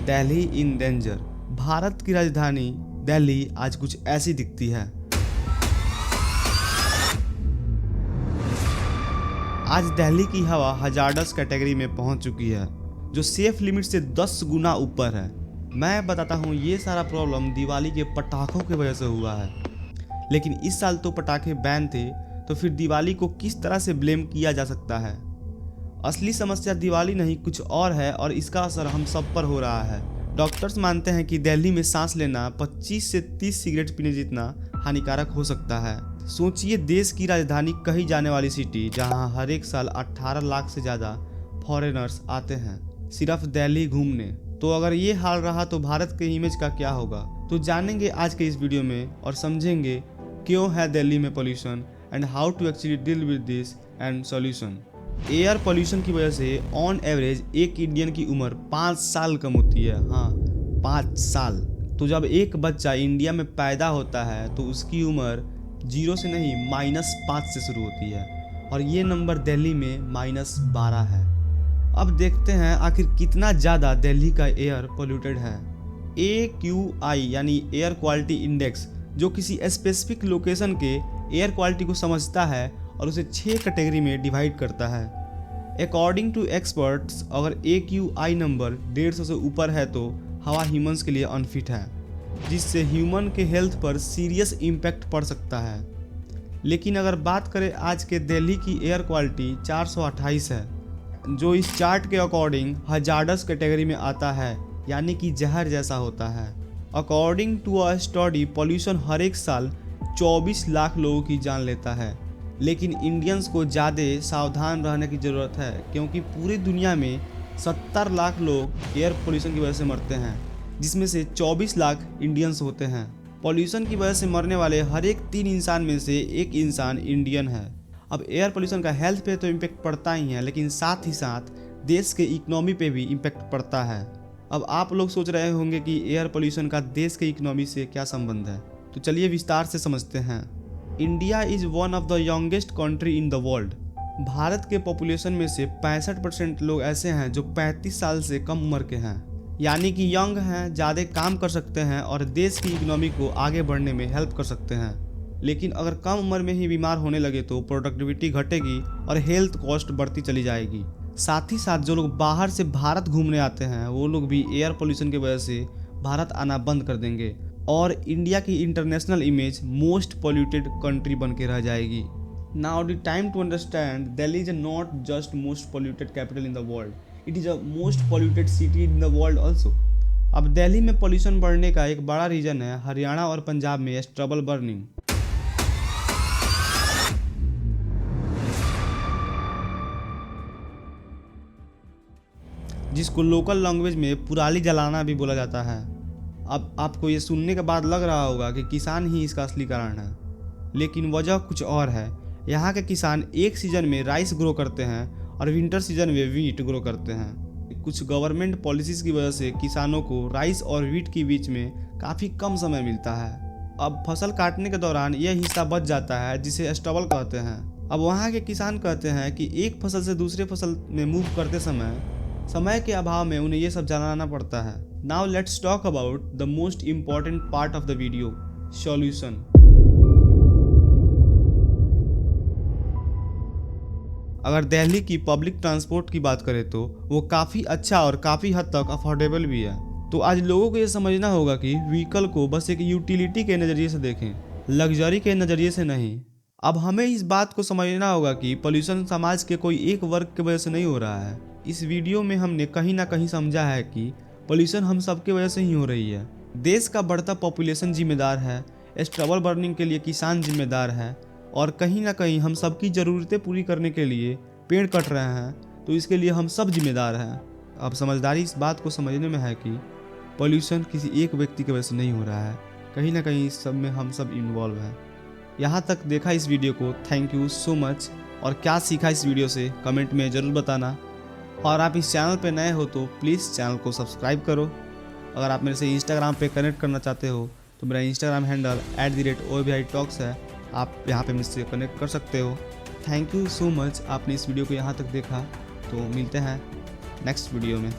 Delhi in danger. Bharat की राजधानी दिल्ली आज कुछ ऐसी दिखती है। आज दिल्ली की हवा हजार्डस कैटेगरी में पहुंच चुकी है, जो सेफ लिमिट से 10 गुना ऊपर है। मैं बताता हूं, ये सारा प्रॉब्लम दिवाली के पटाखों की वजह से हुआ है। लेकिन इस साल तो पटाखे बैन थे, तो फिर दिवाली को किस तरह से ब्लेम किया जा सकता है? असली समस्या दिवाली नहीं कुछ और है, और इसका असर हम सब पर हो रहा है। डॉक्टर्स मानते हैं कि दिल्ली में सांस लेना 25 से 30 सिगरेट पीने जितना हानिकारक हो सकता है। सोचिए, देश की राजधानी कही जाने वाली सिटी, जहां हर एक साल 18 लाख से ज़्यादा फॉरेनर्स आते हैं सिर्फ दिल्ली घूमने। तो अगर ये हाल रहा तो भारत के इमेज का क्या होगा? तो जानेंगे आज के इस वीडियो में और समझेंगे क्यों है दिल्ली में pollution and how to actually deal with this and solution. Air pollution की वजह से ऑन एवरेज एक इंडियन की उम्र 5 साल कम होती है। हाँ, 5 साल। तो जब एक बच्चा इंडिया में पैदा होता है तो उसकी उम्र 0 से नहीं -5 से शुरू होती है, और ये नंबर दिल्ली में -12 है। अब देखते हैं आखिर कितना ज़्यादा दिल्ली का एयर पोल्यूटेड है। AQI यानी एयर क्वालिटी इंडेक्स, जो किसी स्पेसिफिक लोकेशन के एयर क्वालिटी को समझता है और उसे 6 कैटेगरी में डिवाइड करता है। अकॉर्डिंग टू एक्सपर्ट्स, अगर AQI नंबर 150 से ऊपर है तो हवा ह्यूमंस के लिए अनफिट है, जिससे ह्यूमन के हेल्थ पर सीरियस इम्पैक्ट पड़ सकता है। लेकिन अगर बात करें आज के दिल्ली की एयर क्वालिटी 428 है, जो इस चार्ट के अकॉर्डिंग हजार्डस कैटेगरी में आता है, यानी कि जहर जैसा होता है। According to a study, pollution हर एक साल 24 लाख लोगों की जान लेता है। लेकिन इंडियंस को ज़्यादा सावधान रहने की ज़रूरत है, क्योंकि पूरी दुनिया में 70 लाख लोग एयर पोल्यूशन की वजह से मरते हैं, जिसमें से 24 लाख इंडियंस होते हैं। पोल्यूशन की वजह से मरने वाले हर एक 3 इंसान में से 1 इंसान इंडियन है। अब एयर पोल्यूशन का हेल्थ पे तो इम्पैक्ट पड़ता ही है, लेकिन साथ ही साथ देश के इकोनॉमी पे भी इम्पैक्ट पड़ता है। अब आप लोग सोच रहे होंगे कि एयर पोल्यूशन का देश के इकोनॉमी से क्या संबंध है, तो चलिए विस्तार से समझते हैं। India is one of the youngest country in the world. Bharat के पॉपुलेशन में से 65% लोग ऐसे हैं जो 35 साल से कम उम्र के हैं, यानी कि यंग हैं, ज़्यादा काम कर सकते हैं और देश की इकोनॉमी को आगे बढ़ने में हेल्प कर सकते हैं। लेकिन अगर कम उम्र में ही बीमार होने लगे तो प्रोडक्टिविटी घटेगी और हेल्थ कॉस्ट बढ़ती चली जाएगी। साथ ही साथ जो लोग बाहर से भारत घूमने आते हैं, वो लोग भी एयर पोल्यूशन की वजह से भारत आना बंद कर देंगे, और इंडिया की international image most polluted country बन के रह जाएगी। Now the time to understand, Delhi is not just most polluted capital in the world, it is a most polluted city in the world also. अब दिल्ली में पोल्यूशन बढ़ने का एक बड़ा रीज़न है हरियाणा और पंजाब में स्ट्रबल बर्निंग। जिसको लोकल लैंग्वेज में पुराली जलाना भी बोला जाता है। अब आपको ये सुनने के बाद लग रहा होगा कि किसान ही इसका असली कारण है, लेकिन वजह कुछ और है। यहाँ के किसान एक सीज़न में राइस ग्रो करते हैं और विंटर सीजन में वीट ग्रो करते हैं। कुछ गवर्नमेंट पॉलिसीज़ की वजह से किसानों को राइस और वीट के बीच में काफ़ी कम समय मिलता है। अब फसल काटने के दौरान यह हिस्सा बच जाता है, जिसे स्टबल कहते हैं। अब वहाँ के किसान कहते हैं कि एक फसल से दूसरे फसल में मूव करते समय के अभाव में उन्हें ये सब जानना पड़ता है। Now let's talk about the most important part of the video, solution. अगर दिल्ली की पब्लिक ट्रांसपोर्ट की बात करें तो वो काफ़ी अच्छा और काफ़ी हद तक अफोर्डेबल भी है। तो आज लोगों को ये समझना होगा कि व्हीकल को बस एक यूटिलिटी के नज़रिए से देखें, लग्जरी के नज़रिए से नहीं। अब हमें इस बात को समझना होगा कि पोल्यूशन समाज के कोई एक वर्ग की वजह से नहीं हो रहा है। इस वीडियो में हमने कहीं ना कहीं समझा है कि पोल्यूशन हम सबके वजह से ही हो रही है। देश का बढ़ता पॉपुलेशन जिम्मेदार है, स्ट्रबल बर्निंग के लिए किसान जिम्मेदार है, और कहीं ना कहीं हम सबकी ज़रूरतें पूरी करने के लिए पेड़ कट रहे हैं, तो इसके लिए हम सब जिम्मेदार हैं। अब समझदारी इस बात को समझने में है कि पोल्यूशन किसी एक व्यक्ति की वजह से नहीं हो रहा है, कहीं ना कहीं इस सब में हम सब इन्वॉल्व हैं। यहाँ तक देखा इस वीडियो को, थैंक यू सो मच। और क्या सीखा इस वीडियो से कमेंट में ज़रूर बताना। और आप इस चैनल पे नए हो तो प्लीज़ चैनल को सब्सक्राइब करो। अगर आप मेरे से इंस्टाग्राम पे कनेक्ट करना चाहते हो तो मेरा इंस्टाग्राम हैंडल @OABITalks है, आप यहाँ पे मुझसे कनेक्ट कर सकते हो। थैंक यू सो मच, आपने इस वीडियो को यहाँ तक देखा। तो मिलते हैं नेक्स्ट वीडियो में।